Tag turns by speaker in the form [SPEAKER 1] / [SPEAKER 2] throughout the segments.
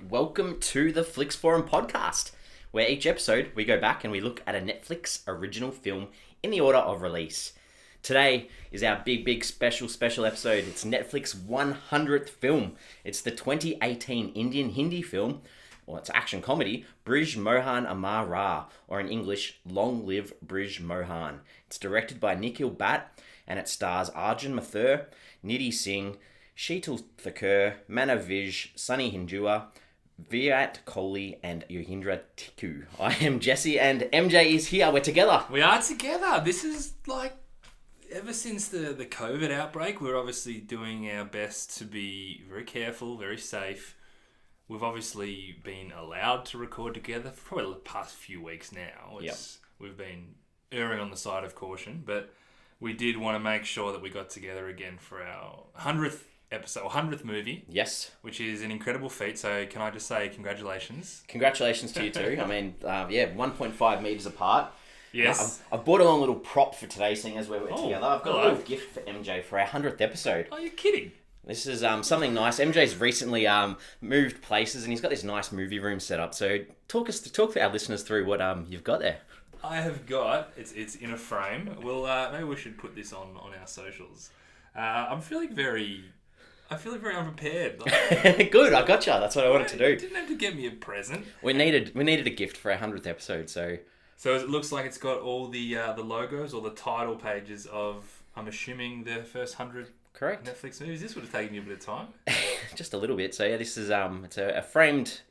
[SPEAKER 1] welcome to the Flicks Forum podcast, where each episode we go back and we look at a Netflix original film in the order of release. Today is our big special episode. It's Netflix 100th film. It's the 2018 Indian Hindi film, or it's action comedy, Brij Mohan Amar Rahe, or in English, Long Live Brij Mohan. It's directed by Nikhil Bhat, and it stars Arjun Mathur, Nidhi Singh, Sheetal Thakur, Manav Vij, Hinduja, Vijayant, Kohli, and Yogendra, Tikku. I am Jesse, and MJ is here. We're together.
[SPEAKER 2] We are together. This is like, ever since the COVID outbreak, we're obviously doing our best to be very careful, very safe. We've obviously been allowed to record together for probably the past few weeks now. We've been erring on the side of caution, but we did want to make sure that we got together again for our 100th episode, or 100th movie.
[SPEAKER 1] Yes.
[SPEAKER 2] Which is an incredible feat, so can I just say congratulations?
[SPEAKER 1] Congratulations to you too. I mean, 1.5 metres apart.
[SPEAKER 2] Yes.
[SPEAKER 1] I've brought along a little prop for today, seeing as we're together. I've got
[SPEAKER 2] hello.
[SPEAKER 1] a little gift for MJ for our 100th episode.
[SPEAKER 2] Oh, you're kidding.
[SPEAKER 1] This is something nice. MJ's recently moved places, and he's got this nice movie room set up. So talk for our listeners through what you've got there.
[SPEAKER 2] I have got, it's in a frame. Well, maybe we should put this on our socials. I'm feeling very unprepared.
[SPEAKER 1] Good, I gotcha. That's what I wanted to do.
[SPEAKER 2] You didn't have to get me a present.
[SPEAKER 1] We needed a gift for our 100th episode, so
[SPEAKER 2] it looks like it's got all the logos or the title pages of, I'm assuming, the first 100
[SPEAKER 1] correct
[SPEAKER 2] Netflix movies. This would have taken you a bit of time.
[SPEAKER 1] Just a little bit. So yeah, this is it's a framed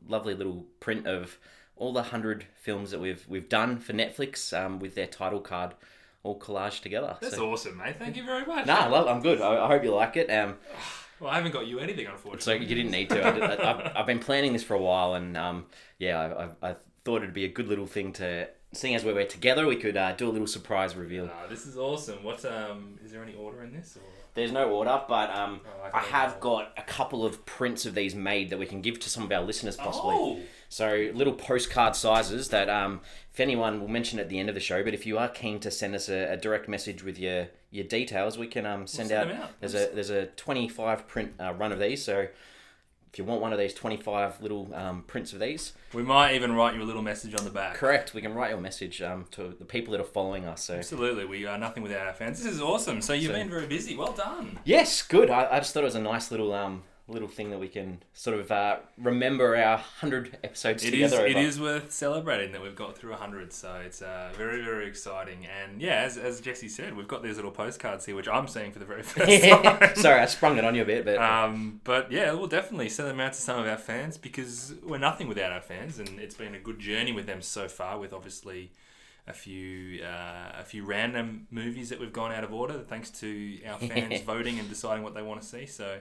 [SPEAKER 1] lovely little print of all the 100 films that we've done for Netflix with their title card all collaged together.
[SPEAKER 2] That's awesome, mate. Thank you very much.
[SPEAKER 1] I'm good. I hope you like it.
[SPEAKER 2] Well, I haven't got you anything, unfortunately.
[SPEAKER 1] So you didn't need to. I've been planning this for a while, and I thought it'd be a good little thing to, seeing as we're together, we could do a little surprise reveal.
[SPEAKER 2] This is awesome. What is there any order in this? Or?
[SPEAKER 1] There's no order, but I have got a couple of prints of these made that we can give to some of our listeners possibly.
[SPEAKER 2] Oh.
[SPEAKER 1] So little postcard sizes that if anyone, will mention at the end of the show, but if you are keen to send us a direct message with your details, we can send out. There's a 25 print run of these, so if you want one of these 25 little prints of these,
[SPEAKER 2] we might even write you a little message on the back.
[SPEAKER 1] Correct. We can write your message to the people that are following us. So
[SPEAKER 2] absolutely, we are nothing without our fans. This is awesome. So you've been very busy. Well done.
[SPEAKER 1] Yes, good. I just thought it was a nice little thing that we can sort of remember our 100 episodes together.
[SPEAKER 2] It is worth celebrating that we've got through 100, so it's very, very exciting. And yeah, as Jesse said, we've got these little postcards here, which I'm seeing for the very first time.
[SPEAKER 1] Sorry, I sprung it on you a bit.
[SPEAKER 2] But yeah, we'll definitely send them out to some of our fans, because we're nothing without our fans, and it's been a good journey with them so far, with obviously a few random movies that we've gone out of order, thanks to our fans voting and deciding what they want to see. So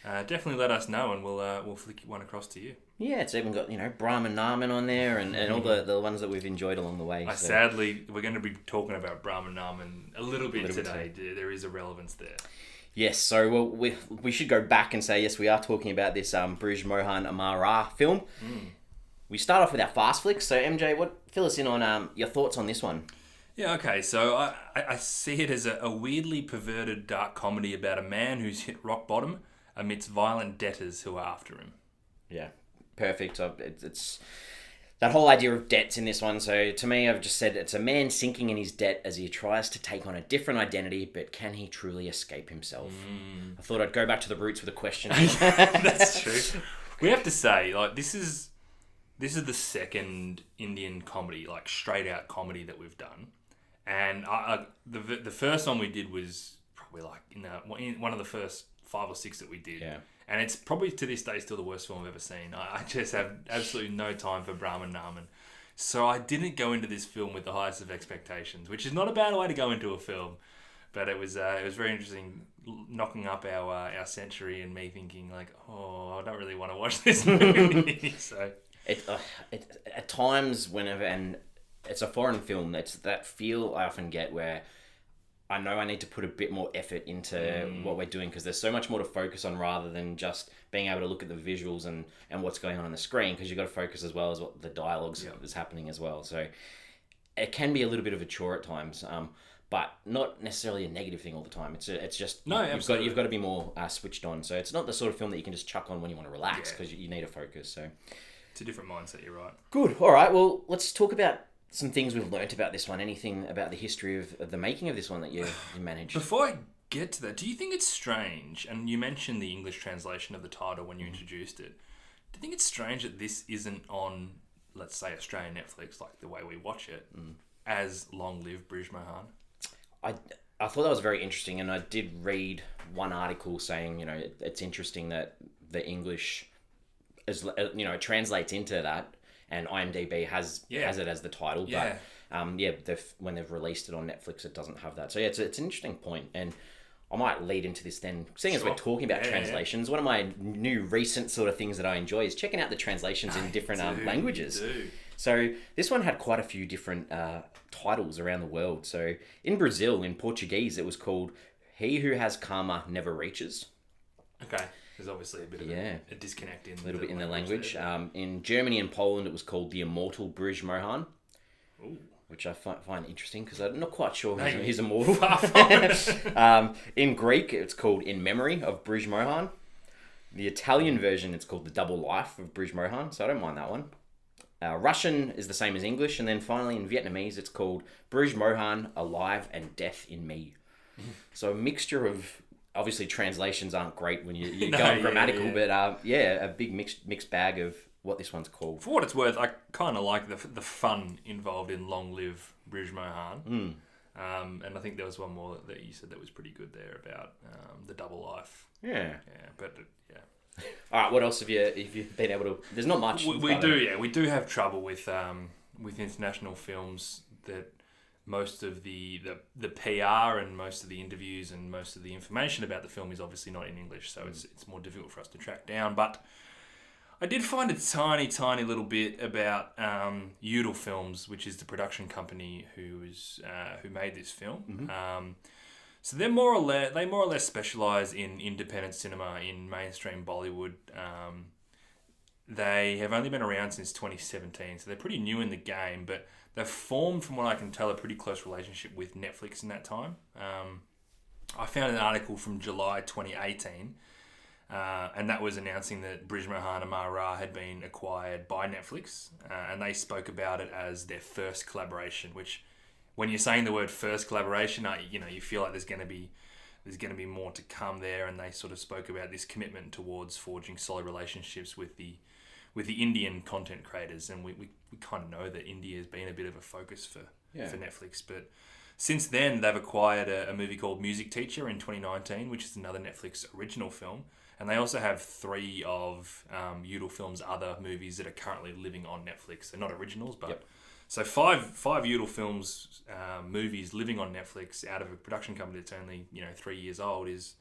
[SPEAKER 2] definitely let us know, and we'll flick one across to you. Yeah,
[SPEAKER 1] it's even got Brahman Naman on there, and all the ones that we've enjoyed along the way.
[SPEAKER 2] Sadly, we're going to be talking about Brahman Naman a little bit today. There is a relevance there.
[SPEAKER 1] Yes, so we should go back and say yes, we are talking about this Brij Mohan Amar Rahe film. We start off with our fast flicks. So MJ, fill us in on your thoughts on this one.
[SPEAKER 2] Yeah, okay, so I see it as a weirdly perverted dark comedy about a man who's hit rock bottom amidst violent debtors who are after him.
[SPEAKER 1] Yeah, perfect. It's that whole idea of debts in this one. So to me, I've just said it's a man sinking in his debt as he tries to take on a different identity, but can he truly escape himself? I thought I'd go back to the roots with a question.
[SPEAKER 2] That's true. We have to say, this is the second Indian comedy, straight out comedy that we've done. And the first one we did was probably in one of the first 5 or 6 that we did.
[SPEAKER 1] Yeah.
[SPEAKER 2] And it's probably to this day still the worst film I've ever seen. I just have absolutely no time for Brahman Naman. So I didn't go into this film with the highest of expectations, which is not a bad way to go into a film. But it was very interesting, knocking up our century, and me thinking I don't really want to watch this movie. So
[SPEAKER 1] it at times, whenever, and it's a foreign film, it's that feel I often get where I know I need to put a bit more effort into what we're doing, because there's so much more to focus on rather than just being able to look at the visuals and what's going on the screen, because you've got to focus as well as what the dialogues is happening as well. So it can be a little bit of a chore at times. but not necessarily a negative thing all the time. It's just
[SPEAKER 2] No,
[SPEAKER 1] you've got to be more switched on. So it's not the sort of film that you can just chuck on when you want to relax because you need to focus. So
[SPEAKER 2] it's a different mindset. You're right.
[SPEAKER 1] good. All right. Well, let's talk about some things we've learnt about this one. Anything about the history of the making of this one that you managed?
[SPEAKER 2] Before I get to that, do you think it's strange? And you mentioned the English translation of the title when you introduced it. Do you think it's strange that this isn't on, let's say, Australian Netflix, like the way we watch it, as Long Live Brij Mohan?
[SPEAKER 1] I thought that was very interesting, and I did read one article saying, it's interesting that the English, translates into that, and IMDb has it as the title, but when they've released it on Netflix, it doesn't have that. So it's an interesting point, and I might lead into this then. Seeing as we're talking about translations, one of my new recent sort of things that I enjoy is checking out the translations in different languages. So this one had quite a few different titles around the world. So in Brazil, in Portuguese, it was called "He Who Has Karma Never Reaches."
[SPEAKER 2] Okay, there's obviously a bit of a disconnect in the language.
[SPEAKER 1] In Germany and Poland, it was called "The Immortal Brij Mohan."
[SPEAKER 2] Ooh.
[SPEAKER 1] Which I find interesting because I'm not quite sure he's immortal. In Greek, it's called "In Memory of Brij Mohan." The Italian version, it's called "The Double Life of Brij Mohan," so I don't mind that one. Russian is the same as English, and then finally in Vietnamese, it's called "Brij Mohan, Alive and Death in Me." So a mixture of, obviously translations aren't great when you're going grammatical, but a big mixed bag of what this one's called.
[SPEAKER 2] For what it's worth, I kind of like the fun involved in Long Live Brij Mohan. And I think there was one more that you said that was pretty good there about the double life.
[SPEAKER 1] Yeah.
[SPEAKER 2] But
[SPEAKER 1] All right, what else have you been able to... There's not much.
[SPEAKER 2] We do have trouble with international films that most of the PR and most of the interviews and most of the information about the film is obviously not in English, so it's more difficult for us to track down. But I did find a tiny little bit about Sheetal Films, which is the production company who made this film. So they more or less specialize in independent cinema in mainstream Bollywood. They have only been around since 2017, so they're pretty new in the game, but they've formed, from what I can tell, a pretty close relationship with Netflix in that time. I found an article from July 2018. And that was announcing that Brij Mohan Amar Rahe had been acquired by Netflix, and they spoke about it as their first collaboration. Which, when you're saying the word "first collaboration," you feel like there's going to be more to come there. And they sort of spoke about this commitment towards forging solid relationships with the Indian content creators, and we kind of know that India has been a bit of a focus for Netflix, but since then they've acquired a movie called Music Teacher in 2019, which is another Netflix original film. And they also have 3 of Sheetal Films' other movies that are currently living on Netflix. They're not originals, but... So 5 Sheetal Films movies living on Netflix out of a production company that's only 3 years old is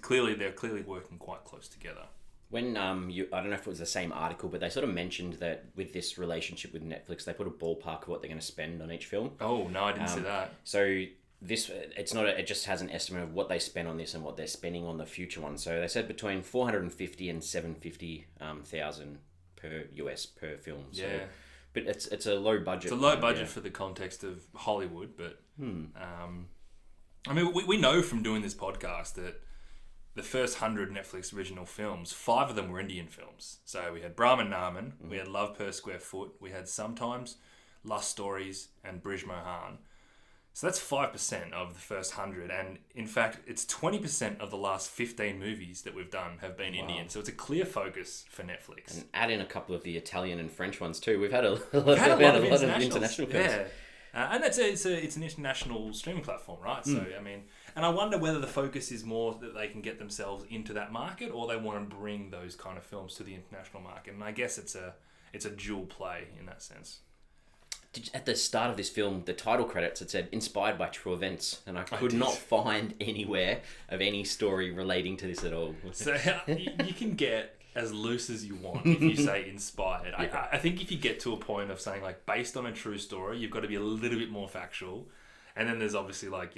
[SPEAKER 2] clearly... They're clearly working quite close together.
[SPEAKER 1] When I don't know if it was the same article, but they sort of mentioned that with this relationship with Netflix, they put a ballpark of what they're going to spend on each film.
[SPEAKER 2] Oh, no, I didn't see that.
[SPEAKER 1] So... it just has an estimate of what they spent on this and what they're spending on the future one. So they said between 450 and 750,000 per US per film. So, but it's a low budget.
[SPEAKER 2] It's a low budget for the context of Hollywood, but I mean, we know from doing this podcast that the first 100 Netflix original films, 5 of them were Indian films. So we had Brahman Naman, we had Love Per Square Foot, we had Sometimes, Lust Stories, and Brij Mohan. So that's 5% of the first 100, and in fact, it's 20% of the last 15 movies that we've done have been Indian. So it's a clear focus for Netflix. And
[SPEAKER 1] add in a couple of the Italian and French ones too. We've had a lot of international films.
[SPEAKER 2] Yeah, and it's an international streaming platform, right? So I mean, and I wonder whether the focus is more that they can get themselves into that market, or they want to bring those kind of films to the international market. And I guess it's a dual play in that sense.
[SPEAKER 1] At the start of this film, the title credits, it said inspired by true events, and I could not find anywhere of any story relating to this at all.
[SPEAKER 2] So you can get as loose as you want if you say inspired. I think if you get to a point of saying like based on a true story, you've got to be a little bit more factual, and then there's obviously like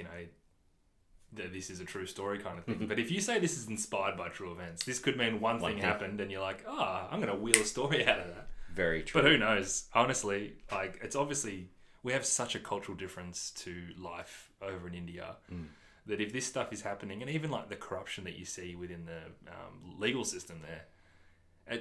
[SPEAKER 2] this is a true story kind of thing. But if you say this is inspired by true events, this could mean one thing happened, and you're like, I'm going to wheel a story out of that.
[SPEAKER 1] Very true.
[SPEAKER 2] But who knows? Honestly, like it's obviously we have such a cultural difference to life over in India that if this stuff is happening, and even like the corruption that you see within the legal system there,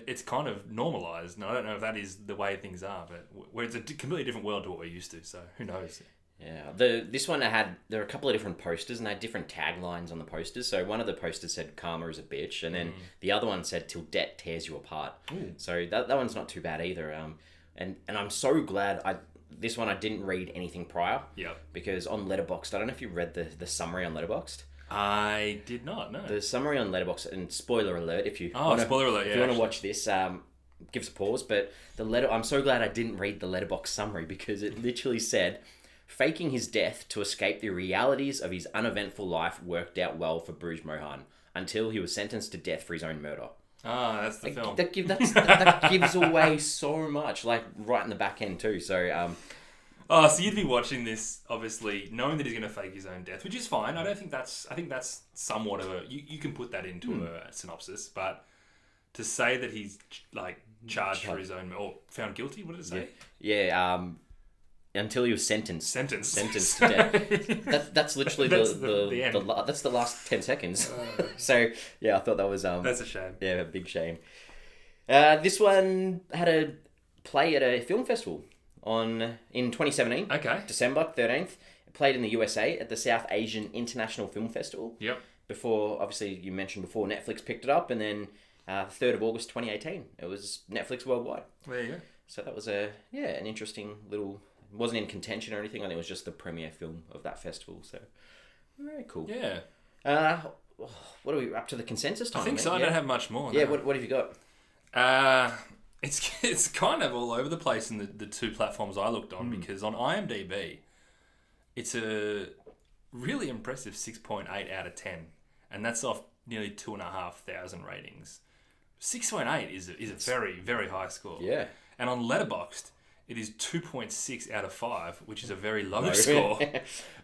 [SPEAKER 2] it's kind of normalized. And I don't know if that is the way things are, but where it's a completely different world to what we're used to. So who knows?
[SPEAKER 1] Yeah, this one there were a couple of different posters and they had different taglines on the posters. So one of the posters said "Karma is a bitch," and then the other one said "Till debt tears you apart."
[SPEAKER 2] Ooh.
[SPEAKER 1] So that one's not too bad either. And I'm so glad this one I didn't read anything prior.
[SPEAKER 2] Yep.
[SPEAKER 1] Because on Letterboxd, I don't know if you read the summary on Letterboxd.
[SPEAKER 2] I did not, no.
[SPEAKER 1] The summary on Letterboxd, and spoiler alert, if you
[SPEAKER 2] spoiler alert,
[SPEAKER 1] if you want to watch this, give us a pause. But I'm so glad I didn't read the Letterboxd summary because it literally said, faking his death to escape the realities of his uneventful life worked out well for Brij Mohan until he was sentenced to death for his own murder.
[SPEAKER 2] Ah, that's the film.
[SPEAKER 1] That gives away so much, like right in the back end too. So,
[SPEAKER 2] so you'd be watching this, obviously, knowing that he's going to fake his own death, which is fine. I think that's somewhat of a... You can put that into a synopsis, but to say that he's, like, charged for his own... Or found guilty, what did it say?
[SPEAKER 1] Yeah, until he was sentenced.
[SPEAKER 2] Sentenced
[SPEAKER 1] to death. That's literally
[SPEAKER 2] the end.
[SPEAKER 1] That's the last 10 seconds. So, yeah, I thought that was...
[SPEAKER 2] that's a shame.
[SPEAKER 1] Yeah, a big shame. This one had a play at a film festival in 2017.
[SPEAKER 2] Okay.
[SPEAKER 1] December 13th. It played in the USA at the South Asian International Film Festival.
[SPEAKER 2] Yep.
[SPEAKER 1] Before, obviously, you mentioned before, Netflix picked it up, and then 3rd of August 2018, it was Netflix worldwide.
[SPEAKER 2] There you go.
[SPEAKER 1] So that was an interesting little... It wasn't in contention or anything. I think it was just the premiere film of that festival. So, very cool.
[SPEAKER 2] Yeah.
[SPEAKER 1] What are we up to the consensus time?
[SPEAKER 2] I think so. I don't have much more.
[SPEAKER 1] Yeah,
[SPEAKER 2] no.
[SPEAKER 1] what have you got?
[SPEAKER 2] It's kind of all over the place in the two platforms I looked on because on IMDb, it's a really impressive 6.8 out of 10. And that's off nearly 2,500 ratings. 6.8 is a very, very high score.
[SPEAKER 1] Yeah.
[SPEAKER 2] And on Letterboxd, it is 2.6 out of 5, which is a very low score.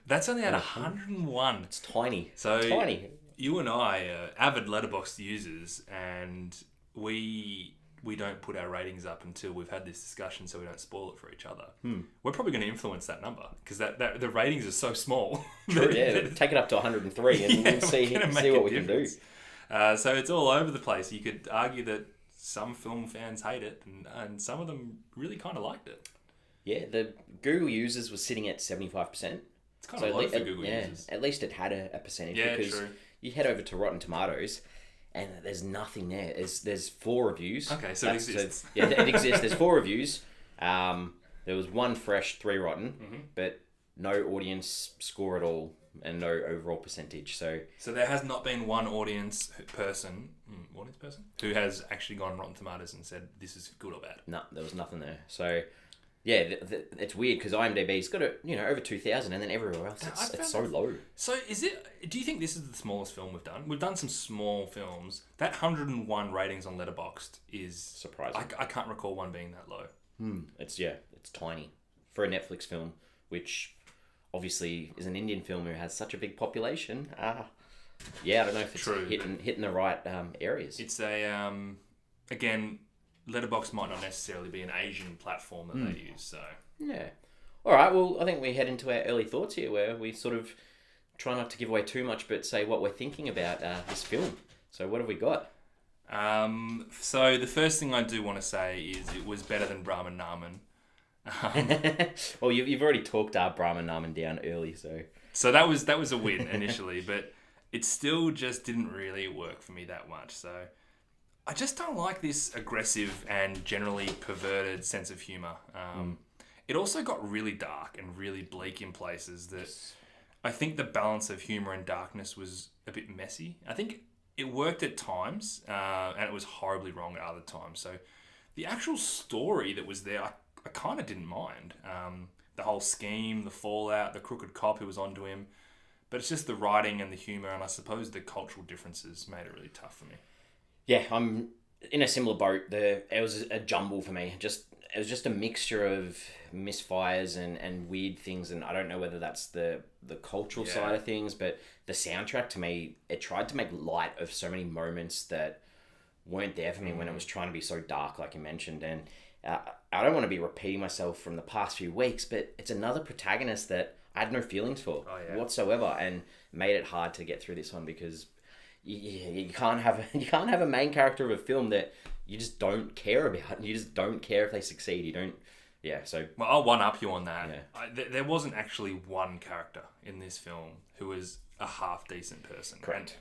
[SPEAKER 2] That's only at 101.
[SPEAKER 1] It's tiny.
[SPEAKER 2] So
[SPEAKER 1] tiny.
[SPEAKER 2] You and I are avid Letterboxd users, and we don't put our ratings up until we've had this discussion, so we don't spoil it for each other. We're probably going to influence that number because that the ratings are so small.
[SPEAKER 1] True, yeah. Take it up to 103 and we'll see what we can do.
[SPEAKER 2] So it's all over the place. You could argue that some film fans hate it, and some of them really kind of liked it. Yeah,
[SPEAKER 1] the Google users was sitting at 75%.
[SPEAKER 2] It's kind of low for Google users.
[SPEAKER 1] At least it had a percentage.
[SPEAKER 2] Yeah,
[SPEAKER 1] because
[SPEAKER 2] true.
[SPEAKER 1] You head over to Rotten Tomatoes, and there's nothing there. There's 4 reviews.
[SPEAKER 2] Okay, so it exists.
[SPEAKER 1] Yeah, it exists. There's 4 reviews. There was 1 fresh, 3 rotten, but no audience score at all, and no overall percentage. So
[SPEAKER 2] there has not been one audience person who has actually gone on Rotten Tomatoes and said this is good or bad.
[SPEAKER 1] No, there was nothing there. So yeah, it's weird because IMDb's got over 2,000, and then everywhere else it's so low.
[SPEAKER 2] So do you think this is the smallest film we've done? We've done some small films. That 101 ratings on Letterboxd is
[SPEAKER 1] surprising.
[SPEAKER 2] I can't recall one being that low.
[SPEAKER 1] It's tiny for a Netflix film, which obviously is an Indian film who has such a big population. I don't know if it's hitting the right areas.
[SPEAKER 2] It's a again, Letterboxd might not necessarily be an Asian platform that they use. So
[SPEAKER 1] yeah, all right. Well, I think we head into our early thoughts here, where we sort of try not to give away too much, but say what we're thinking about this film. So what have we got?
[SPEAKER 2] So the first thing I do want to say is it was better than Brahman Naman.
[SPEAKER 1] Well, you've already talked Brahman Naman down early,
[SPEAKER 2] so that was a win initially, but it still just didn't really work for me that much. So I just don't like this aggressive and generally perverted sense of humor. It also got really dark and really bleak in places that I think the balance of humor and darkness was a bit messy. I think it worked at times, and it was horribly wrong at other times. So the actual story that was there, I kind of didn't mind. The whole scheme, the fallout, the crooked cop who was onto him. But it's just the writing and the humour, and I suppose the cultural differences made it really tough for me.
[SPEAKER 1] Yeah, I'm in a similar boat. It was a jumble for me. It was just a mixture of misfires and weird things, and I don't know whether that's the cultural side of things, but the soundtrack to me, it tried to make light of so many moments that weren't there for me when it was trying to be so dark, like you mentioned, and I don't want to be repeating myself from the past few weeks, but it's another protagonist that I had no feelings for whatsoever, and made it hard to get through this one because you can't have a main character of a film that you just don't care about. You just don't care if they succeed. You don't. Yeah. So.
[SPEAKER 2] Well, I'll one up you on that.
[SPEAKER 1] Yeah.
[SPEAKER 2] There wasn't actually one character in this film who was a half decent person.
[SPEAKER 1] Correct.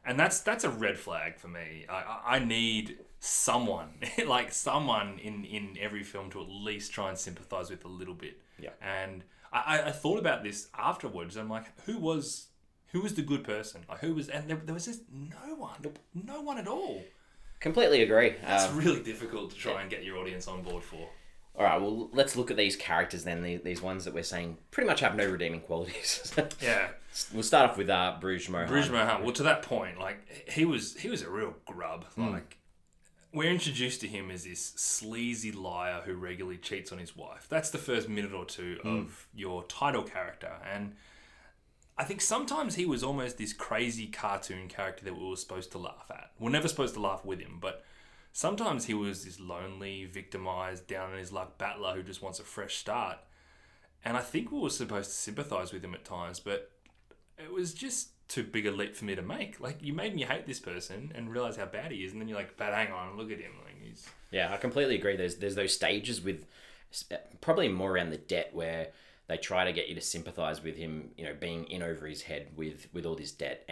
[SPEAKER 2] And that's a red flag for me. I need someone, like someone in every film to at least try and sympathise with a little bit.
[SPEAKER 1] Yeah.
[SPEAKER 2] And I thought about this afterwards. I'm like, who was the good person? Like, who was? And there was just no one. No one at all.
[SPEAKER 1] Completely agree.
[SPEAKER 2] It's really difficult to try and get your audience on board for.
[SPEAKER 1] All right, well, let's look at these characters then. These ones that we're saying pretty much have no redeeming qualities.
[SPEAKER 2] Yeah.
[SPEAKER 1] We'll start off with Brij Mohan.
[SPEAKER 2] Brij Mohan. Well, to that point, like he was a real grub. Like we're introduced to him as this sleazy liar who regularly cheats on his wife. That's the first minute or two of your title character, and I think sometimes he was almost this crazy cartoon character that we were supposed to laugh at. We're never supposed to laugh with him, but sometimes he was this lonely, victimised, down on his luck battler who just wants a fresh start. And I think we were supposed to sympathise with him at times, but it was just too big a leap for me to make. Like, you made me hate this person and realise how bad he is, and then you're like, but hang on, look at him. Like, he's...
[SPEAKER 1] Yeah, I completely agree. There's those stages with probably more around the debt where they try to get you to sympathise with him, being in over his head with all this debt.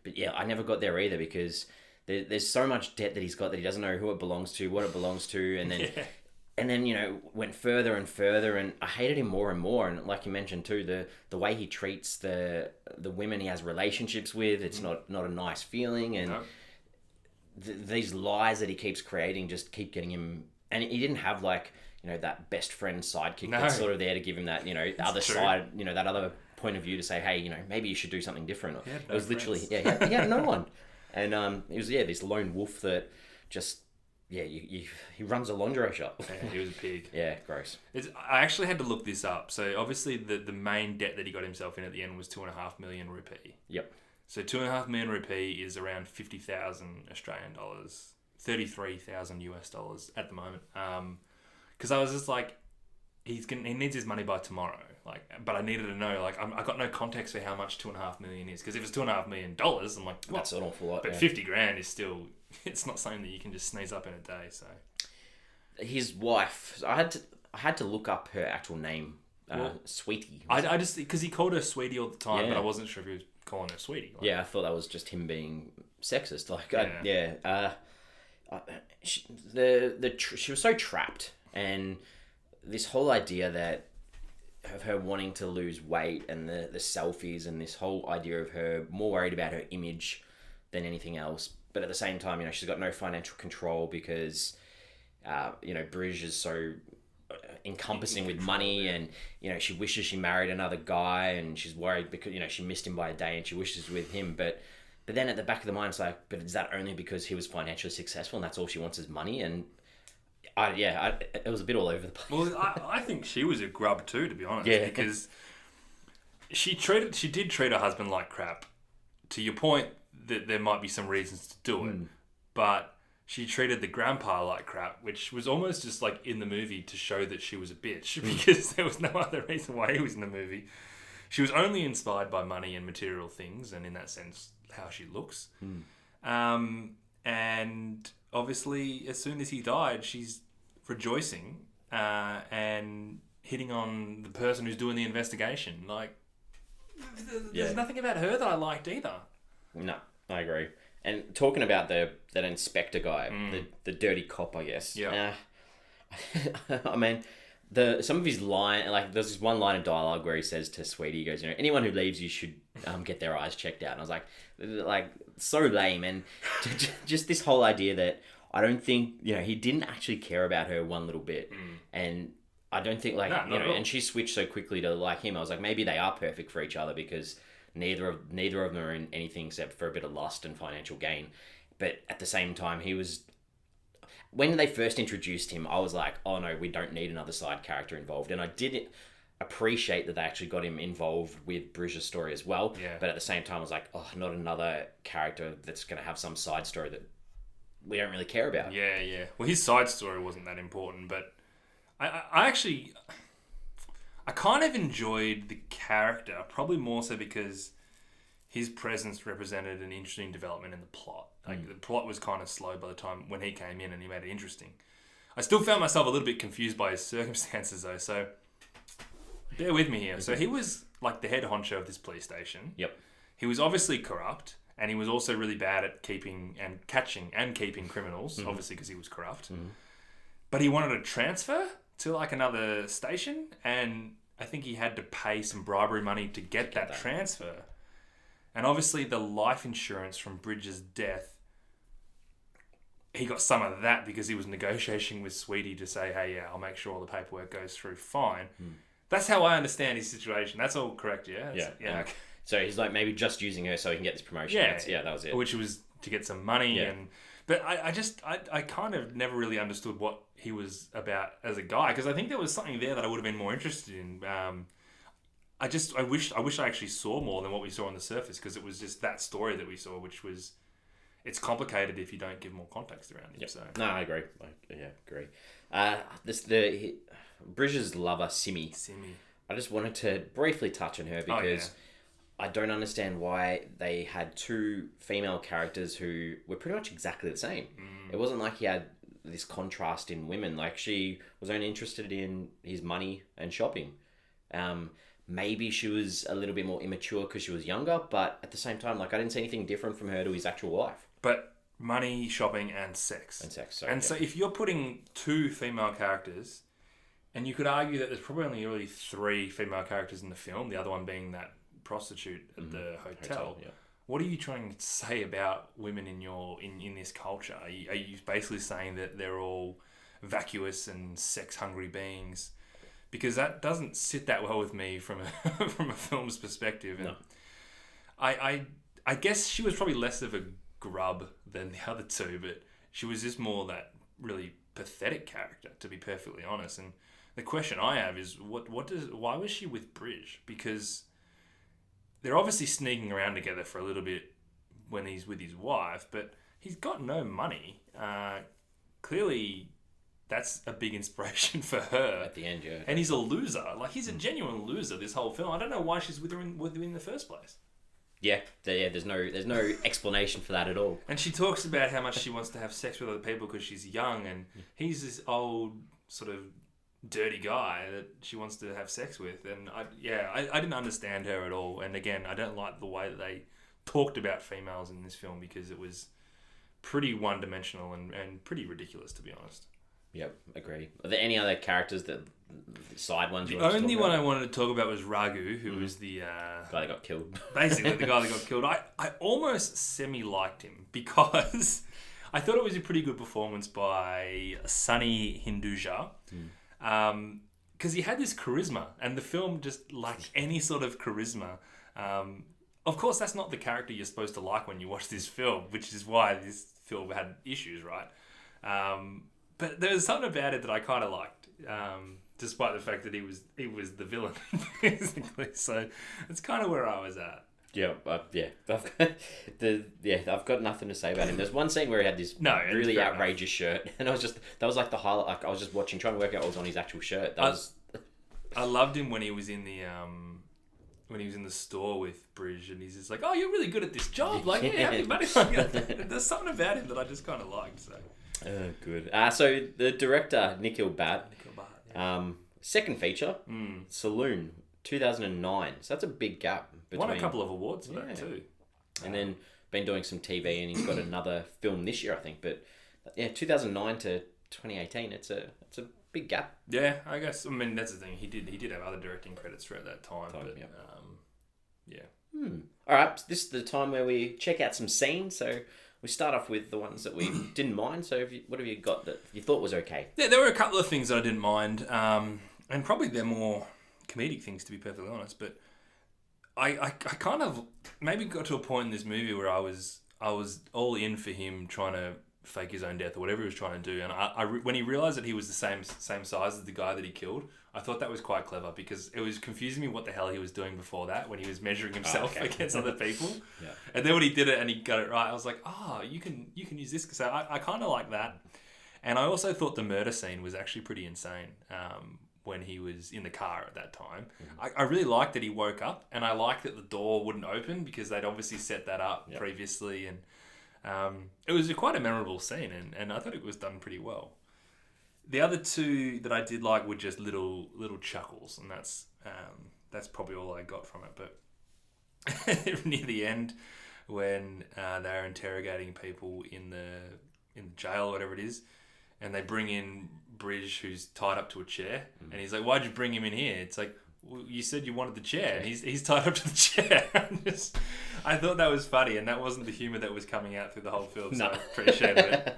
[SPEAKER 1] But yeah, I never got there either because there's so much debt that he's got that he doesn't know who it belongs to, what it belongs to, and then and then went further and further, and I hated him more and more. And like you mentioned too, the way he treats the women he has relationships with, it's not a nice feeling, and these lies that he keeps creating just keep getting him. And he didn't have that best friend sidekick that's sort of there to give him that other side, that other point of view to say, hey, maybe you should do something different. It was literally he had no one. And it was this lone wolf that just he runs a lingerie shop.
[SPEAKER 2] Yeah, he was a pig.
[SPEAKER 1] Yeah, gross.
[SPEAKER 2] I actually had to look this up. So obviously the main debt that he got himself in at the end was 2.5 million rupee.
[SPEAKER 1] Yep.
[SPEAKER 2] So 2.5 million rupee is around 50,000 Australian dollars, 33,000 US dollars at the moment. Because I was just like, he needs his money by tomorrow. But I needed to know, I got no context for how much 2.5 million is. Because if it's $2.5 million, I'm like, what?
[SPEAKER 1] That's an awful lot.
[SPEAKER 2] But 50 grand is still, it's not something that you can just sneeze up in a day. So
[SPEAKER 1] his wife, I had to look up her actual name, Sweetie.
[SPEAKER 2] I just because he called her Sweetie all the time, but I wasn't sure if he was calling her Sweetie.
[SPEAKER 1] I thought that was just him being sexist. She was so trapped, and this whole idea that of her wanting to lose weight and the selfies and this whole idea of her more worried about her image than anything else. But at the same time, she's got no financial control because, Brij is so encompassing with money, and, she wishes she married another guy, and she's worried because, she missed him by a day and she wishes with him. But then at the back of the mind, it's like, but is that only because he was financially successful and that's all she wants is money? And it was a bit all over the place.
[SPEAKER 2] Well, I think she was a grub too, to be honest.
[SPEAKER 1] Yeah.
[SPEAKER 2] Because she did treat her husband like crap. To your point that there might be some reasons to do it, but she treated the grandpa like crap, which was almost just like in the movie to show that she was a bitch because there was no other reason why he was in the movie. She was only inspired by money and material things, and in that sense, how she looks. And obviously, as soon as he died, she's rejoicing and hitting on the person who's doing the investigation. There's nothing about her that I liked either. No,
[SPEAKER 1] I agree. And talking about that inspector guy, the dirty cop, I guess.
[SPEAKER 2] Yeah.
[SPEAKER 1] I mean, some of his line, there's this one line of dialogue where he says to Sweetie, he goes, anyone who leaves you should get their eyes checked out. And I was like so lame, and just this whole idea that I don't think he didn't actually care about her one little bit, and I don't think and she switched so quickly to like him. I was like, maybe they are perfect for each other because neither of them are in anything except for a bit of lust and financial gain. But at the same time, he was. When they first introduced him, I was like, oh no, we don't need another side character involved. And I did appreciate that they actually got him involved with Brij's story as well.
[SPEAKER 2] Yeah.
[SPEAKER 1] But at the same time, I was like, oh, not another character that's going to have some side story that we don't really care about.
[SPEAKER 2] Yeah. Well, his side story wasn't that important, but I actually, I kind of enjoyed the character, probably more so because his presence represented an interesting development in the plot. Like the plot was kind of slow by the time when he came in and he made it interesting. I still found myself a little bit confused by his circumstances though, so bear with me here. So he was like the head honcho of this police station.
[SPEAKER 1] Yep.
[SPEAKER 2] He was obviously corrupt, and he was also really bad at catching and keeping criminals, obviously because he was corrupt. But he wanted to transfer to like another station, and I think he had to pay some bribery money to get that transfer. And obviously the life insurance from Bridge's death, he got some of that because he was negotiating with Sweetie to say, hey, yeah, I'll make sure all the paperwork goes through fine. That's how I understand his situation. That's all correct, yeah?
[SPEAKER 1] Yeah.
[SPEAKER 2] Okay.
[SPEAKER 1] So he's like maybe just using her so he can get this promotion.
[SPEAKER 2] Yeah,
[SPEAKER 1] that was it.
[SPEAKER 2] Which was to get some money. But I kind of never really understood what he was about as a guy, because I think there was something there that I would have been more interested in. I wish I actually saw more than what we saw on the surface, because it was just that story that we saw, which was, it's complicated if you don't give more context around it.
[SPEAKER 1] Yep.
[SPEAKER 2] So.
[SPEAKER 1] No, I agree. Agree. Bridge's lover, Simi. I just wanted to briefly touch on her because I don't understand why they had two female characters who were pretty much exactly the same. It wasn't like he had this contrast in women. Like, she was only interested in his money and shopping. Maybe she was a little bit more immature because she was younger, but at the same time, like, I didn't see anything different from her to his actual wife.
[SPEAKER 2] But money, shopping, and sex. So if you're putting two female characters, and you could argue that there's probably only really three female characters in the film, the other one being that prostitute at the hotel. What are you trying to say about women in this culture? Are you basically saying that they're all vacuous and sex-hungry beings? Because that doesn't sit that well with me from a from a film's perspective. And I guess she was probably less of a grub than the other two, but she was just more that really pathetic character, to be perfectly honest. And the question I have is, why was she with Brij? Because they're obviously sneaking around together for a little bit when he's with his wife, but he's got no money. Clearly, that's a big inspiration for her.
[SPEAKER 1] At the end, yeah.
[SPEAKER 2] And he's a loser. Like, he's a genuine loser, this whole film. I don't know why she's with him in the first place.
[SPEAKER 1] Yeah, there's no explanation for that at all.
[SPEAKER 2] And she talks about how much she wants to have sex with other people because she's young, and he's this old, sort of dirty guy that she wants to have sex with. And I didn't understand her at all. And again, I don't like the way that they talked about females in this film, because it was pretty one-dimensional and pretty ridiculous, to be honest.
[SPEAKER 1] Yep, agree. Are there any other characters, the side ones?
[SPEAKER 2] The only one I wanted to talk about was Raghu, who was the
[SPEAKER 1] guy that got killed.
[SPEAKER 2] Basically, the guy that got killed. I almost semi-liked him because I thought it was a pretty good performance by Sunny Hinduja. Because he had this charisma, and the film just lacked any sort of charisma. Of course, that's not the character you're supposed to like when you watch this film, which is why this film had issues, right? But there was something about it that I kind of liked, despite the fact that he was the villain, basically. So that's kind of where I was at.
[SPEAKER 1] Yeah, I've got nothing to say about him. There's one scene where he had this really outrageous shirt, and that was like the highlight. Like, I was just watching, trying to work out what was on his actual shirt.
[SPEAKER 2] I loved him when he was in the store with Brij, and he's just like, "Oh, you're really good at this job." Like, yeah, happy buddy. There's something about him that I just kind of liked. So.
[SPEAKER 1] Good. So the director, Nikhil Bhat, second feature, Saloon, 2009. So that's a big gap.
[SPEAKER 2] Won a couple of awards for that too.
[SPEAKER 1] And then been doing some TV, and he's got another film this year, I think. But yeah, 2009 to 2018, it's a big gap.
[SPEAKER 2] Yeah, I guess. I mean, that's the thing. He did have other directing credits throughout that time.
[SPEAKER 1] All right, this is the time where we check out some scenes. So we start off with the ones that we didn't mind. So what have you got that you thought was okay? Yeah,
[SPEAKER 2] there were a couple of things that I didn't mind, and probably they're more comedic things, to be perfectly honest. But I kind of maybe got to a point in this movie where I was all in for him trying to fake his own death or whatever he was trying to do. And when he realised that he was the same size as the guy that he killed, I thought that was quite clever, because it was confusing me what the hell he was doing before that, when he was measuring himself against other people.
[SPEAKER 1] Yeah.
[SPEAKER 2] And then when he did it and he got it right, I was like, you can use this. So I kind of like that. And I also thought the murder scene was actually pretty insane when he was in the car at that time. I really liked that he woke up, and I liked that the door wouldn't open because they'd obviously set that up previously. And it was quite a memorable scene, and I thought it was done pretty well. The other two that I did like were just little chuckles, and that's probably all I got from it. But near the end, when they're interrogating people in the jail or whatever it is, and they bring in Brij, who's tied up to a chair, and he's like, "Why'd you bring him in here?" It's like, well, you said you wanted the chair, and he's tied up to the chair. I thought that was funny, and that wasn't the humour that was coming out through the whole film, so I appreciated it.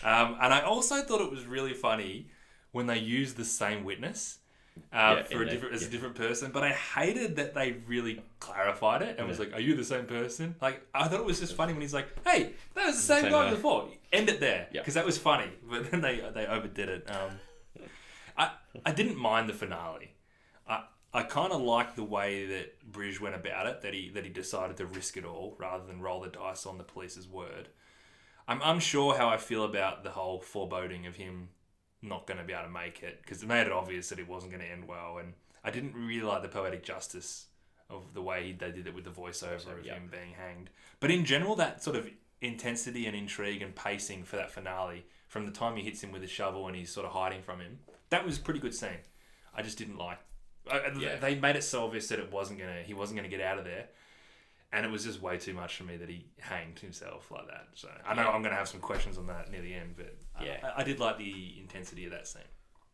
[SPEAKER 2] And I also thought it was really funny when they used the same witness as a different person, but I hated that they really clarified it and was like, "Are you the same person?" Like, I thought it was just funny when he's like, "Hey, that was the same guy before." End it there, because that was funny, but then they overdid it. I didn't mind the finale. I kind of liked the way that Brij went about it, that he decided to risk it all rather than roll the dice on the police's word. I'm unsure how I feel about the whole foreboding of him not going to be able to make it, because it made it obvious that it wasn't going to end well, and I didn't really like the poetic justice of the way they did it with the voiceover of him being hanged. But in general, that sort of intensity and intrigue and pacing for that finale, from the time he hits him with a shovel and he's sort of hiding from him, that was a pretty good scene. I just didn't like. They made it so obvious that he wasn't gonna get out of there, and it was just way too much for me that he hanged himself like that. So I know I'm gonna have some questions on that near the end, but I did like the intensity of that scene.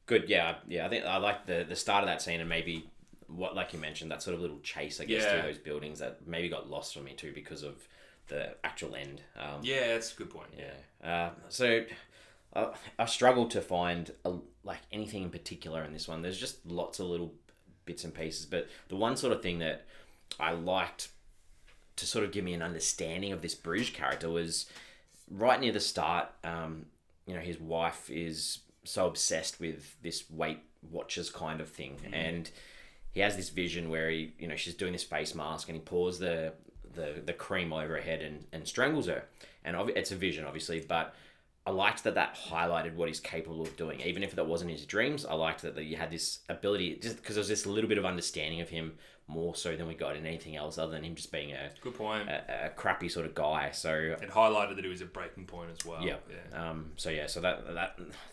[SPEAKER 1] Good, yeah. I think I like the start of that scene, and maybe what, like you mentioned, that sort of little chase, I guess, through those buildings that maybe got lost for me too because of the actual end.
[SPEAKER 2] That's a good point.
[SPEAKER 1] So I struggled to find like anything in particular in this one. There's just lots of little bits and pieces, but the one sort of thing that I liked to sort of give me an understanding of this Brij character was right near the start. His wife is so obsessed with this Weight Watchers kind of thing, and he has this vision where she's doing this face mask, and he pours the cream over her head and strangles her, and it's a vision, obviously, but I liked that highlighted what he's capable of doing. Even if that wasn't his dreams, I liked that you had this ability, just because there was this little bit of understanding of him more so than we got in anything else other than him just being
[SPEAKER 2] good point,
[SPEAKER 1] a crappy sort of guy. So
[SPEAKER 2] it highlighted that he was a breaking point as well.
[SPEAKER 1] So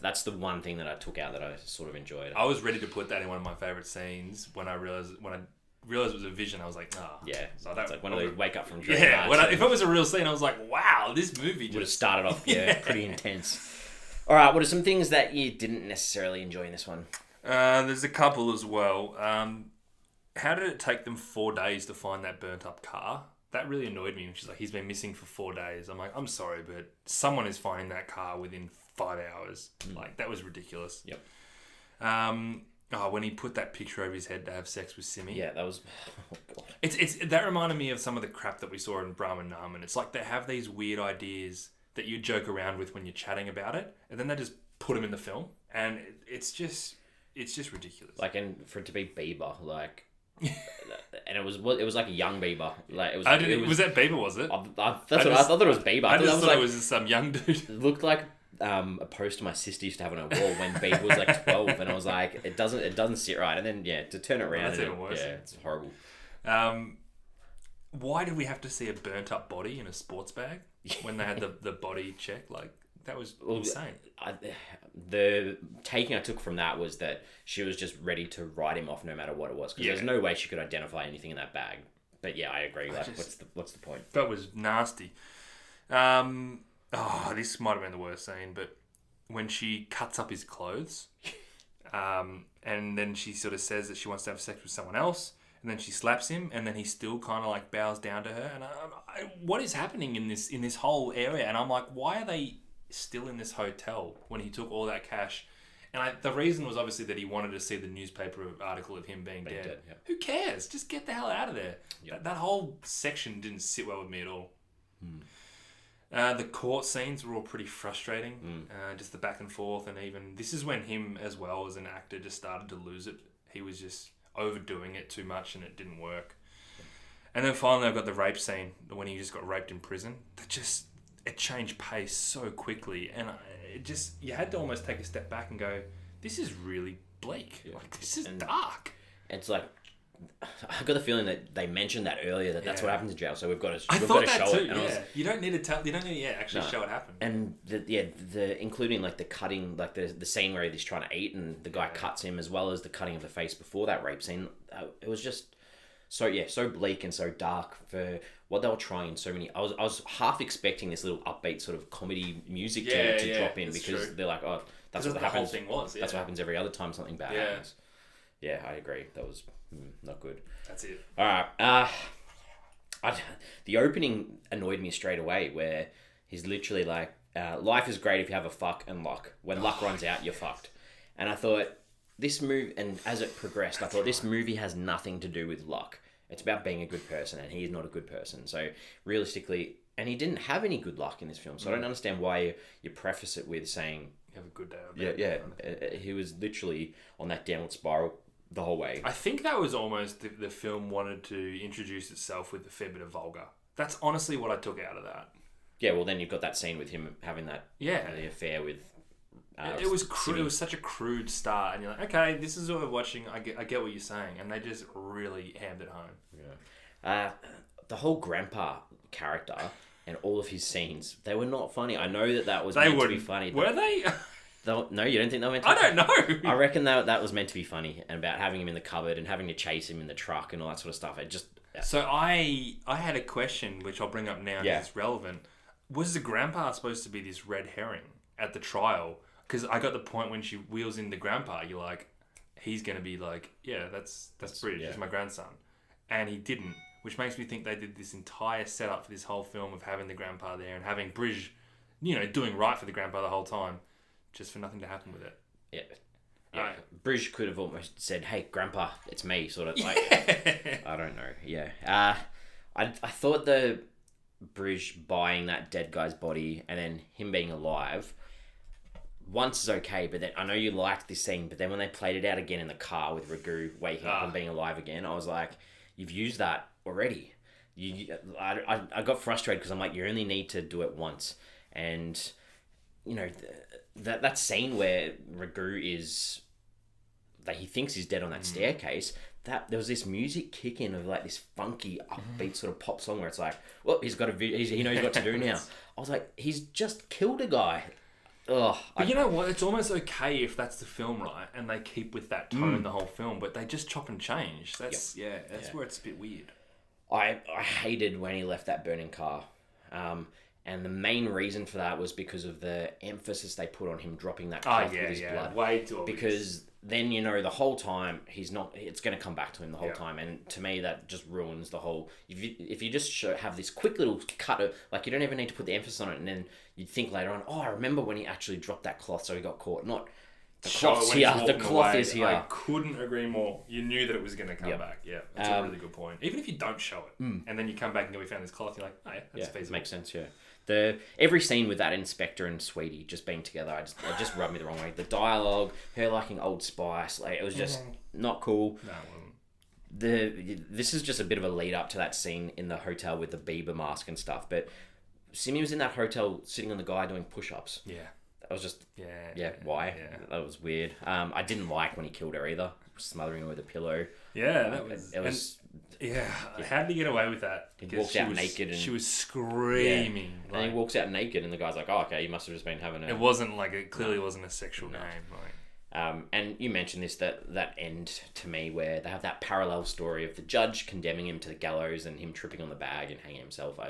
[SPEAKER 1] that's the one thing that I took out that I sort of enjoyed.
[SPEAKER 2] I was ready to put that in one of my favorite scenes when I realized it was a vision. I was like, nah.
[SPEAKER 1] Yeah, so it's like one of those wake up from
[SPEAKER 2] dream. Yeah, if it was a real scene, I was like, wow, this movie
[SPEAKER 1] would have started off pretty intense. All right, what are some things that you didn't necessarily enjoy in this one?
[SPEAKER 2] There's a couple as well. How did it take them 4 days to find that burnt up car? That really annoyed me. She's like, he's been missing for 4 days. I'm like, I'm sorry, but someone is finding that car within 5 hours. Like, that was ridiculous.
[SPEAKER 1] Yep.
[SPEAKER 2] When he put that picture over his head to have sex with Simi.
[SPEAKER 1] Yeah, that was... Oh, God.
[SPEAKER 2] It's that reminded me of some of the crap that we saw in Brahman Nam, and it's like they have these weird ideas that you joke around with when you're chatting about it, and then they just put them in the film, and it's just ridiculous.
[SPEAKER 1] Like, and for it to be Bieber, like... and it was like a young Bieber. Like
[SPEAKER 2] was that Bieber? Was it?
[SPEAKER 1] I thought it was Bieber.
[SPEAKER 2] I just thought it was some young dude.
[SPEAKER 1] It looked like a poster my sister used to have on her wall when Bieber was like 12, and I was like, it doesn't sit right. And then to turn it around,
[SPEAKER 2] that's even worse.
[SPEAKER 1] Yeah, it's horrible.
[SPEAKER 2] Why did we have to see a burnt up body in a sports bag when they had the body check? Like, that was insane.
[SPEAKER 1] The taking I took from that was that she was just ready to write him off no matter what it was, because there's no way she could identify anything in that bag. But yeah, I agree. What's the point?
[SPEAKER 2] That was nasty. This might have been the worst scene, but when she cuts up his clothes, and then she sort of says that she wants to have sex with someone else, and then she slaps him, and then he still kind of like bows down to her. And what is happening in this whole area? And I'm like, why are they still in this hotel when he took all that cash? And the reason was obviously that he wanted to see the newspaper article of him being dead. Yeah. Who cares? Just get the hell out of there. Yep. That whole section didn't sit well with me at all. The court scenes were all pretty frustrating. Just the back and forth, and even this is when him as well as an actor just started to lose it. He was just overdoing it too much, and it didn't work. And then finally, I've got the rape scene when he just got raped in prison. it changed pace so quickly, and you had to almost take a step back and go, this is really bleak.
[SPEAKER 1] Yeah.
[SPEAKER 2] Like, this is dark.
[SPEAKER 1] It's like, I got the feeling that they mentioned that earlier, that's what happens in jail, so we've got to show it.
[SPEAKER 2] And you don't need to tell. You don't need to actually show it happen.
[SPEAKER 1] And the including like the cutting, like the scene where he's trying to eat and the guy cuts him, as well as the cutting of the face before that rape scene. It was just so bleak and so dark for what they were trying. So many. I was half expecting this little upbeat sort of comedy music to drop in, because they're like, oh, that's what
[SPEAKER 2] the
[SPEAKER 1] happens.
[SPEAKER 2] Whole thing was. Yeah.
[SPEAKER 1] That's what happens every other time something bad happens. Yeah, I agree. That was not good.
[SPEAKER 2] That's it.
[SPEAKER 1] All right. The opening annoyed me straight away, where he's literally like, life is great if you have a fuck and luck. When luck runs out, you're fucked. And I thought, this movie, and as it progressed, I thought this movie has nothing to do with luck. It's about being a good person, and he is not a good person. So realistically, and he didn't have any good luck in this film. So I don't understand why you preface it with saying,
[SPEAKER 2] you have a good day.
[SPEAKER 1] Yeah. He was literally on that downward spiral the whole way.
[SPEAKER 2] I think that was almost the film wanted to introduce itself with a fair bit of vulgar. That's honestly what I took out of that.
[SPEAKER 1] Yeah, well, then you've got that scene with him having that the affair with.
[SPEAKER 2] It was crude. It was such a crude start, and you're like, okay, this is what we're watching. I get what you're saying, and they just really hammed it home.
[SPEAKER 1] Yeah. The whole grandpa character and all of his scenes, they were not funny. I know that was meant to be funny.
[SPEAKER 2] Were they?
[SPEAKER 1] No, you don't think they were meant to be
[SPEAKER 2] funny? I don't know.
[SPEAKER 1] I reckon that was meant to be funny, and about having him in the cupboard and having to chase him in the truck and all that sort of stuff. It just... Yeah.
[SPEAKER 2] So I had a question, which I'll bring up now because it's relevant. Was the grandpa supposed to be this red herring at the trial? Because I got the point when she wheels in the grandpa, you're like, he's going to be like, yeah, that's Brij, he's my grandson. And he didn't, which makes me think they did this entire setup for this whole film of having the grandpa there and having Brij, doing right for the grandpa the whole time, just for nothing to happen with it.
[SPEAKER 1] Yeah. Brij could have almost said, hey, grandpa, it's me, sort of like, I don't know. Yeah. I thought the Brij buying that dead guy's body and then him being alive, once is okay, but then I know you liked this scene, but then when they played it out again in the car with Raghu waking up and being alive again, I was like, you've used that already. I got frustrated because I'm like, you only need to do it once. And, that scene where Raghu is, that he thinks he's dead on that staircase, that there was this music kick in of like this funky upbeat sort of pop song where it's like, well, he knows what to do now. I was like, he's just killed a guy. Ugh.
[SPEAKER 2] But you know what? It's almost okay if that's the film, right? And they keep with that tone the whole film, but they just chop and change. That's where it's a bit weird.
[SPEAKER 1] I hated when he left that burning car. And the main reason for that was because of the emphasis they put on him dropping that cloth with his blood.
[SPEAKER 2] Way too obvious.
[SPEAKER 1] Because then, the whole time, it's going to come back to him the whole time. And to me, that just ruins the whole... If you just have this quick little cut of... Like, you don't even need to put the emphasis on it. And then you'd think later on, I remember when he actually dropped that cloth so he got caught. Not... The cloth's here. The cloth is here.
[SPEAKER 2] I couldn't agree more. You knew that it was going to come back. Yeah, that's a really good point. Even if you don't show it, and then you come back and go, we found this cloth, you're like, oh yeah, that's feasible.
[SPEAKER 1] Makes sense, yeah. Every scene with that inspector and Sweetie just being together, it just rubbed me the wrong way. The dialogue, her liking Old Spice, like it was just not cool.
[SPEAKER 2] No, it wasn't.
[SPEAKER 1] This is just a bit of a lead up to that scene in the hotel with the Bieber mask and stuff. But Simi was in that hotel sitting on the guy doing push-ups.
[SPEAKER 2] Yeah.
[SPEAKER 1] That was just why? Yeah. That was weird. I didn't like when he killed her either, smothering her with a pillow.
[SPEAKER 2] Yeah, that was. It was. How did he get away with that?
[SPEAKER 1] He walked out naked and
[SPEAKER 2] she was screaming.
[SPEAKER 1] Yeah. And he walks out naked, and the guy's like, "Oh, okay, you must have just been having a."
[SPEAKER 2] It wasn't like it clearly wasn't a sexual game. Like.
[SPEAKER 1] And you mentioned this that end to me where they have that parallel story of the judge condemning him to the gallows and him tripping on the bag and hanging himself.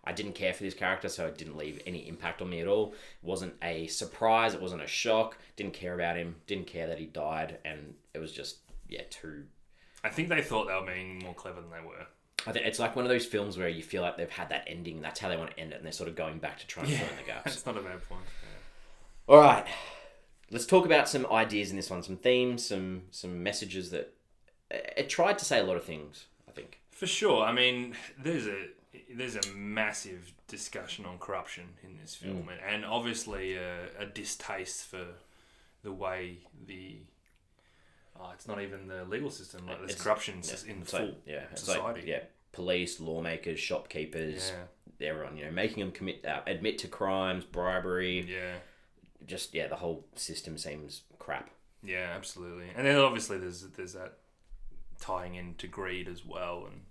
[SPEAKER 1] I didn't care for this character, so it didn't leave any impact on me at all. It wasn't a surprise. It wasn't a shock. Didn't care about him. Didn't care that he died. And it was just, too...
[SPEAKER 2] I think they thought they were being more clever than they were.
[SPEAKER 1] I think it's like one of those films where you feel like they've had that ending. That's how they want to end it. And they're sort of going back to try and fill in the gaps.
[SPEAKER 2] That's not a bad point.
[SPEAKER 1] Yeah. All right. Let's talk about some ideas in this one. Some themes, some messages that... It tried to say a lot of things, I think.
[SPEAKER 2] For sure. I mean, there's a massive discussion on corruption in this film, and obviously a distaste for the way it's not even the legal system, like there's corruption in full society.
[SPEAKER 1] Police, lawmakers, shopkeepers, everyone, making them admit to crimes, bribery.
[SPEAKER 2] Yeah.
[SPEAKER 1] Just, the whole system seems crap.
[SPEAKER 2] Yeah, absolutely. And then obviously there's that tying into greed as well, and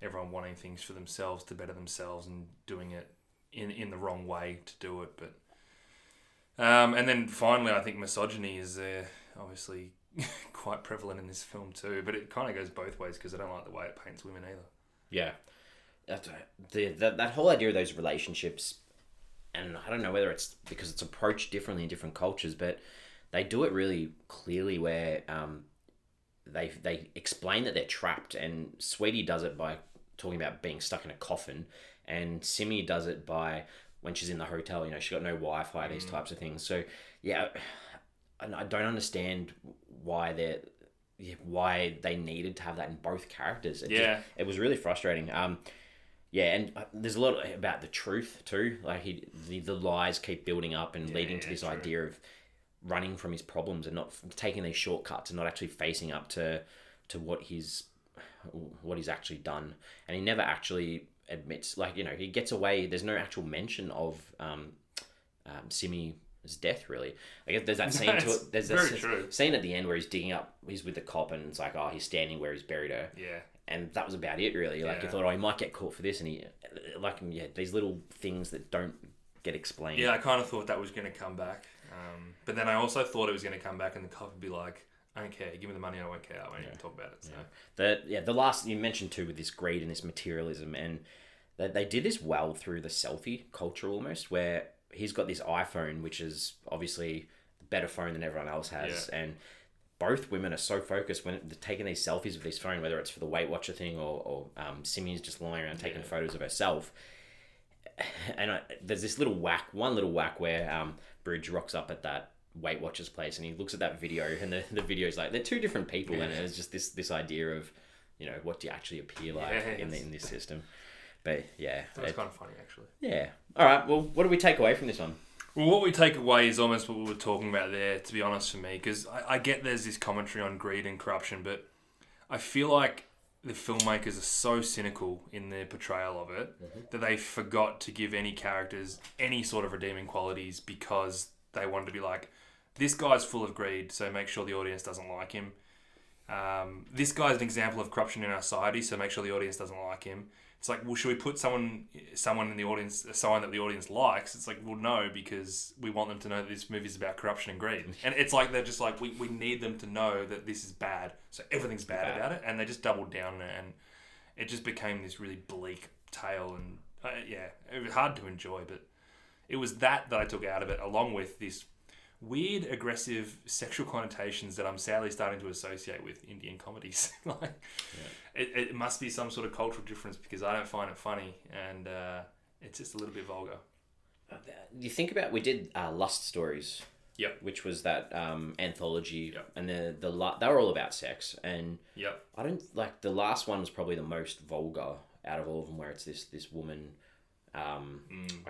[SPEAKER 2] everyone wanting things for themselves to better themselves and doing it in the wrong way to do it. But and then finally, I think misogyny is obviously quite prevalent in this film too. But it kind of goes both ways because I don't like the way it paints women either.
[SPEAKER 1] Yeah, that whole idea of those relationships, and I don't know whether it's because it's approached differently in different cultures, but they do it really clearly where they explain that they're trapped, and Sweetie does it by talking about being stuck in a coffin, and Simi does it by when she's in the hotel, she's got no Wi-Fi, these types of things. So yeah, I don't understand why they needed to have that in both characters. It was really frustrating. And there's a lot about the truth too. Like the lies keep building up and leading to this idea of running from his problems and not taking these shortcuts and not actually facing up to what he's actually done. And he never actually admits, he gets away. There's no actual mention of Simi's death, really. I guess there's that scene to it. There's that scene at the end where he's digging up. He's with the cop, and it's like, oh, he's standing where he's buried her. Yeah. And that was about it, really. Like, you thought, oh, he might get caught for this, and these little things that don't get explained.
[SPEAKER 2] Yeah, I kind of thought that was going to come back. But then I also thought it was going to come back and the cop would be like, I don't care, give me the money, I won't care, I won't even talk about it. So.
[SPEAKER 1] The last, you mentioned too, with this greed and this materialism, and they did this well through the selfie culture almost, where he's got this iPhone, which is obviously a better phone than everyone else has, and both women are so focused when they're taking these selfies with this phone, whether it's for the Weight Watcher thing or Simi's just lying around taking photos of herself. And there's this one little whack where Brij rocks up at that Weight Watchers place, and he looks at that video, and the video's like, they're two different people, and it's just this idea of, what do you actually appear like in this system. But
[SPEAKER 2] that's kind of funny, actually.
[SPEAKER 1] Yeah. All right. Well, what do we take away from this one?
[SPEAKER 2] Well, what we take away is almost what we were talking about there, to be honest, for me, because I get there's this commentary on greed and corruption, but I feel like the filmmakers are so cynical in their portrayal of it that they forgot to give any characters any sort of redeeming qualities because they wanted to be like, this guy's full of greed, so make sure the audience doesn't like him. This guy's an example of corruption in our society, so make sure the audience doesn't like him. It's like, well, should we put someone in the audience, someone that the audience likes? It's like, well, no, because we want them to know that this movie is about corruption and greed. And it's like, they're just like, we need them to know that this is bad, so everything's bad about it. And they just doubled down on it, and it just became this really bleak tale. And it was hard to enjoy, but it was that I took out of it, along with this weird, aggressive sexual connotations that I'm sadly starting to associate with Indian comedies. It must be some sort of cultural difference because I don't find it funny, and it's just a little bit vulgar.
[SPEAKER 1] You think about, we did Lust Stories, which was that anthology, and they were all about sex, and I don't like, the last one was probably the most vulgar out of all of them, where it's this woman. I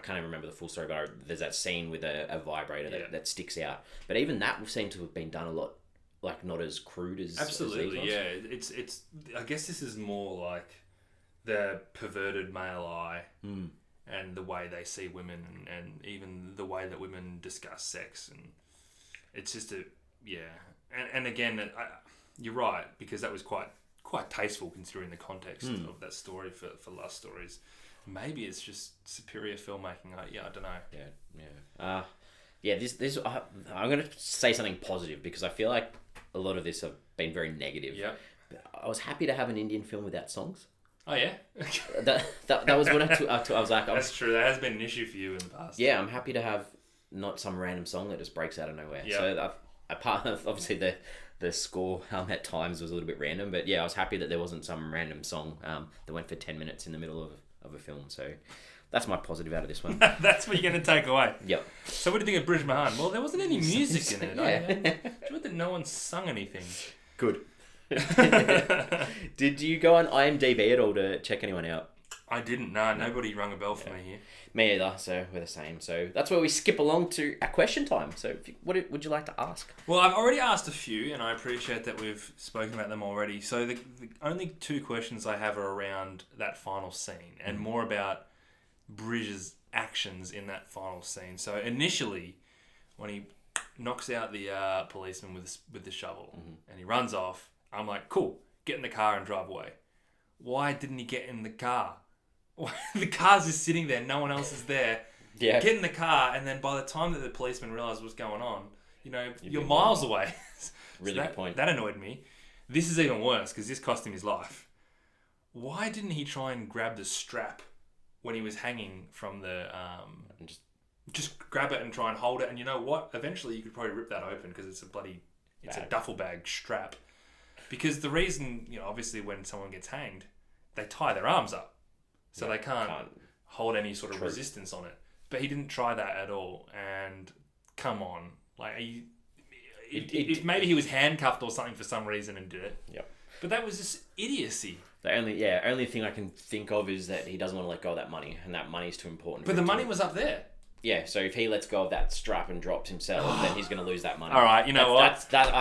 [SPEAKER 1] can't even remember the full story, but there's that scene with a vibrator that sticks out. But even that seemed to have been done a lot, like, not as crude as
[SPEAKER 2] absolutely.
[SPEAKER 1] As
[SPEAKER 2] it's. I guess this is more like the perverted male eye and the way they see women, and even the way that women discuss sex, and it's just And again, you're right, because that was quite tasteful considering the context of that story for Lust Stories. Maybe it's just superior filmmaking. I don't know.
[SPEAKER 1] This I'm going to say something positive because I feel like a lot of this have been very negative. Yeah. I was happy to have an Indian film without songs.
[SPEAKER 2] Oh yeah.
[SPEAKER 1] that was what I was like.
[SPEAKER 2] That's true. That has been an issue for you in the past.
[SPEAKER 1] Yeah, I'm happy to have not some random song that just breaks out of nowhere. Yep. So apart of obviously the score at times was a little bit random, but I was happy that there wasn't some random song that went for 10 minutes in the middle of a film. So that's my positive out of this one.
[SPEAKER 2] That's what you're going to take away.
[SPEAKER 1] Yep.
[SPEAKER 2] So what do you think of Brij Mohan? Well, there wasn't any music in it. Do you that no one sung anything?
[SPEAKER 1] Good. Did you go on IMDb at all to check anyone out?
[SPEAKER 2] I didn't. No, nobody rung a bell for me here.
[SPEAKER 1] Me either. So we're the same. So that's where we skip along to our question time. So what would you like to ask?
[SPEAKER 2] Well, I've already asked a few, and I appreciate that we've spoken about them already. So the only two questions I have are around that final scene, and more about Brij's actions in that final scene. So initially, when he knocks out the policeman with the shovel and he runs off, I'm like, cool, get in the car and drive away. Why didn't he get in the car? The car's just sitting there, no one else is there.
[SPEAKER 1] Yeah.
[SPEAKER 2] Get in the car, and then by the time that the policeman realised what's going on, you're miles away.
[SPEAKER 1] Really good point.
[SPEAKER 2] That annoyed me. This is even worse because this cost him his life. Why didn't he try and grab the strap when he was hanging from the...
[SPEAKER 1] And
[SPEAKER 2] just grab it and try and hold it, and you know what? Eventually you could probably rip that open because it's a duffel bag strap. Because the reason, obviously when someone gets hanged, they tie their arms up. So they can't hold any sort of resistance on it. But he didn't try that at all. And come on, like maybe he was handcuffed or something for some reason and did it.
[SPEAKER 1] Yep.
[SPEAKER 2] But that was just idiocy.
[SPEAKER 1] The only thing I can think of is that he doesn't want to let go of that money, and that money is too important.
[SPEAKER 2] But the money was up there.
[SPEAKER 1] Yeah, so if he lets go of that strap and drops himself, then he's going to lose that money.
[SPEAKER 2] All right, I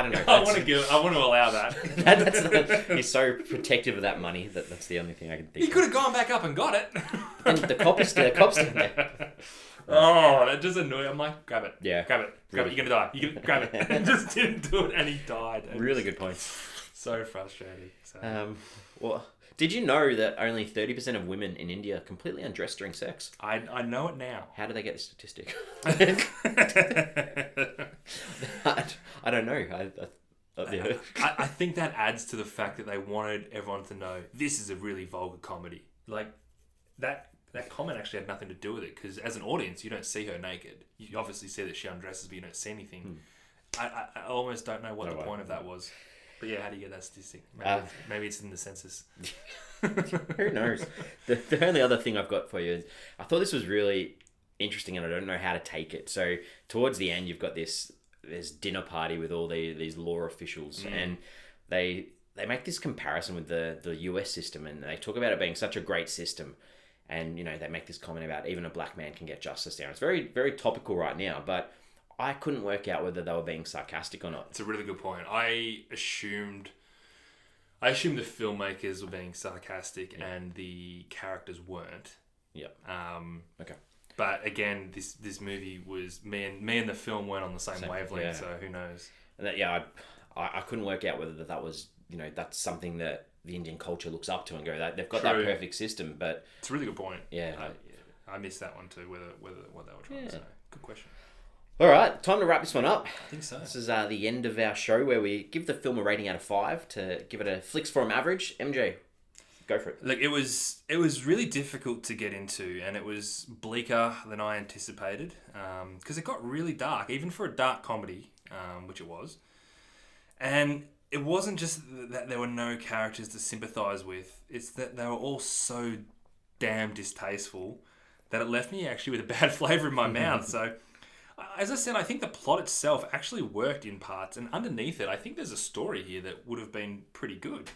[SPEAKER 1] don't know.
[SPEAKER 2] I want to allow that.
[SPEAKER 1] He's so protective of that money that's the only thing I can think.
[SPEAKER 2] He could have gone back up and got it.
[SPEAKER 1] And the cops down there.
[SPEAKER 2] Oh, that just annoyed. I'm like, grab it.
[SPEAKER 1] Yeah,
[SPEAKER 2] grab it. Really. You're gonna die. You can grab it. And just didn't do it, and he died. And
[SPEAKER 1] really good points.
[SPEAKER 2] So frustrating. So.
[SPEAKER 1] Well. Did you know that only 30% of women in India completely undress during sex?
[SPEAKER 2] I know it now.
[SPEAKER 1] How do they get this statistic? I don't know.
[SPEAKER 2] I think that adds to the fact that they wanted everyone to know this is a really vulgar comedy. Like, that comment actually had nothing to do with it, because as an audience, you don't see her naked. You obviously see that she undresses, but you don't see anything. I almost don't know what the point of that was. But yeah, how do you get that statistic? Maybe it's in the census.
[SPEAKER 1] Who knows? The only other thing I've got for you is I thought this was really interesting and I don't know how to take it. So towards the end, you've got this dinner party with all these law officials and they make this comparison with the US system, and they talk about it being such a great system. And, they make this comment about even a black man can get justice there. It's very, very topical right now, but I couldn't work out whether they were being sarcastic or not.
[SPEAKER 2] It's a really good point. I assumed the filmmakers were being sarcastic and the characters weren't.
[SPEAKER 1] Yep. Okay.
[SPEAKER 2] But again, this movie was me and the film weren't on the same wavelength, so who knows?
[SPEAKER 1] And I couldn't work out whether that was that's something that the Indian culture looks up to and go that they've got that perfect system. But
[SPEAKER 2] it's a really good point.
[SPEAKER 1] Yeah.
[SPEAKER 2] I missed that one too. Whether what they were trying to say. Good question.
[SPEAKER 1] All right, time to wrap this one up.
[SPEAKER 2] I think so.
[SPEAKER 1] This is the end of our show where we give the film a rating out of 5 to give it a Flicks Forum average. MJ, go for it.
[SPEAKER 2] Look, it was really difficult to get into, and it was bleaker than I anticipated because it got really dark, even for a dark comedy, which it was. And it wasn't just that there were no characters to sympathise with, it's that they were all so damn distasteful that it left me actually with a bad flavour in my mouth. So... as I said, I think the plot itself actually worked in parts, and underneath it, I think there's a story here that would have been pretty good.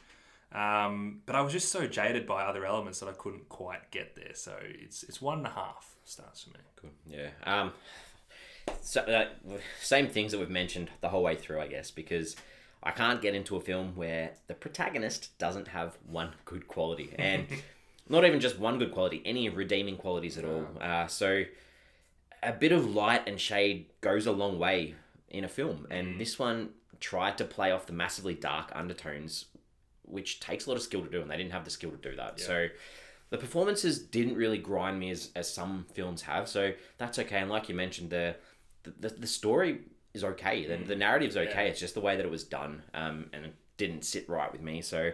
[SPEAKER 2] But I was just so jaded by other elements that I couldn't quite get there. So it's 1.5 stars for me.
[SPEAKER 1] Good. Yeah. So same things that we've mentioned the whole way through, I guess, because I can't get into a film where the protagonist doesn't have one good quality, and not even just one good quality, any redeeming qualities at all. So a bit of light and shade goes a long way in a film, and this one tried to play off the massively dark undertones, which takes a lot of skill to do, and they didn't have the skill to do that. Yeah. So the performances didn't really grind me as some films have, so that's okay. And like you mentioned, the story is okay, the narrative's okay. It's just the way that it was done, and it didn't sit right with me. So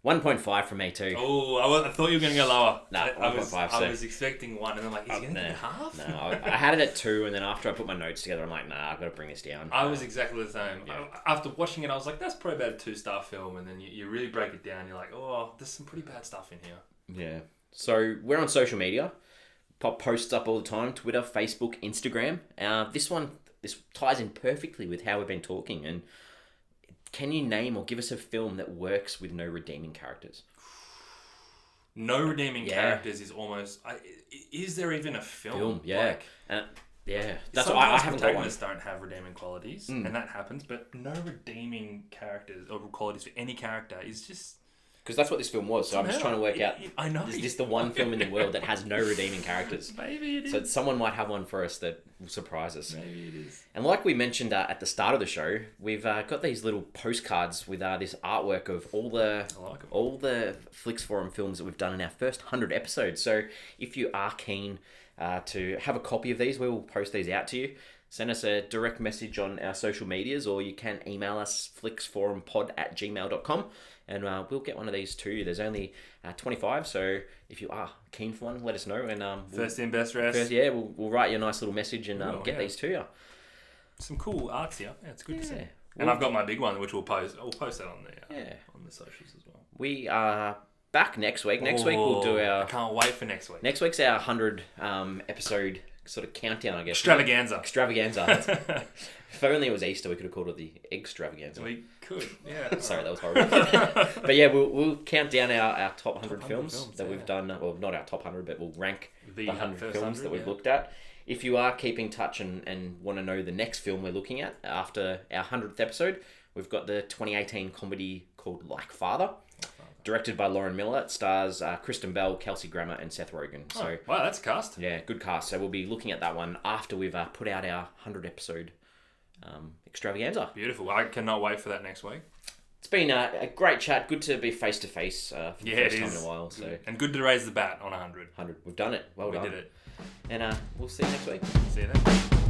[SPEAKER 1] 1.5 from me too.
[SPEAKER 2] Oh, I thought you were going to go lower.
[SPEAKER 1] No, 1.5.
[SPEAKER 2] I was expecting 1, and then he's going to get half?
[SPEAKER 1] No, I had it at 2, and then after I put my notes together, I'm like, I've got to bring this down.
[SPEAKER 2] I was exactly the same. Yeah. After watching it, I was like, that's probably about a 2-star film, and then you really break it down, you're like, oh, there's some pretty bad stuff in here.
[SPEAKER 1] Yeah. So we're on social media. Pop posts up all the time, Twitter, Facebook, Instagram. This ties in perfectly with how we've been talking, and can you name or give us a film that works with no redeeming characters?
[SPEAKER 2] No redeeming characters is almost... is there even a film?
[SPEAKER 1] Yeah. That's
[SPEAKER 2] why
[SPEAKER 1] I haven't got one.
[SPEAKER 2] Protagonists don't have redeeming qualities, and that happens, but no redeeming characters or qualities for any character is just...
[SPEAKER 1] Because that's what this film was. So I'm just trying to work out,
[SPEAKER 2] I know.
[SPEAKER 1] is this the one film in the world that has no redeeming characters?
[SPEAKER 2] Maybe it is.
[SPEAKER 1] So someone might have one for us that will surprise us.
[SPEAKER 2] Maybe it is.
[SPEAKER 1] And like we mentioned at the start of the show, we've got these little postcards with this artwork of all the Flicks Forum films that we've done in our first 100 episodes. So if you are keen to have a copy of these, we will post these out to you. Send us a direct message on our social medias, or you can email us flicksforumpod@gmail.com, and we'll get one of these to you. There's only 25, so if you are keen for one, let us know. And
[SPEAKER 2] first in, best rest.
[SPEAKER 1] We'll write you a nice little message and get these to you.
[SPEAKER 2] Some cool arts here. Yeah, it's good to see. And I've got my big one, which we'll post. I'll post that on the socials as well.
[SPEAKER 1] We are back next week. Next week we'll do our...
[SPEAKER 2] I can't wait for next week.
[SPEAKER 1] Next week's our 100 episode sort of countdown, I guess.
[SPEAKER 2] Extravaganza.
[SPEAKER 1] If only it was Easter, we could have called it the Extravaganza.
[SPEAKER 2] We could, yeah.
[SPEAKER 1] Sorry, that was horrible. But yeah, we'll count down our top 100 films that we've done. Well, not our top 100, but we'll rank the 100 films that we've looked at. If you are keeping touch and want to know the next film we're looking at after our 100th episode, we've got the 2018 comedy called Like Father. Directed by Lauren Miller. It stars Kristen Bell, Kelsey Grammer, and Seth Rogen. So,
[SPEAKER 2] wow, that's a cast.
[SPEAKER 1] Yeah, good cast. So we'll be looking at that one after we've put out our 100 episode extravaganza.
[SPEAKER 2] Beautiful. I cannot wait for that next week.
[SPEAKER 1] It's been a great chat. Good to be face to face for the first time in a while. So
[SPEAKER 2] and good to raise the bat on 100.
[SPEAKER 1] 100. We've done it. Well done.
[SPEAKER 2] We did it.
[SPEAKER 1] And we'll see you next week.
[SPEAKER 2] See you then.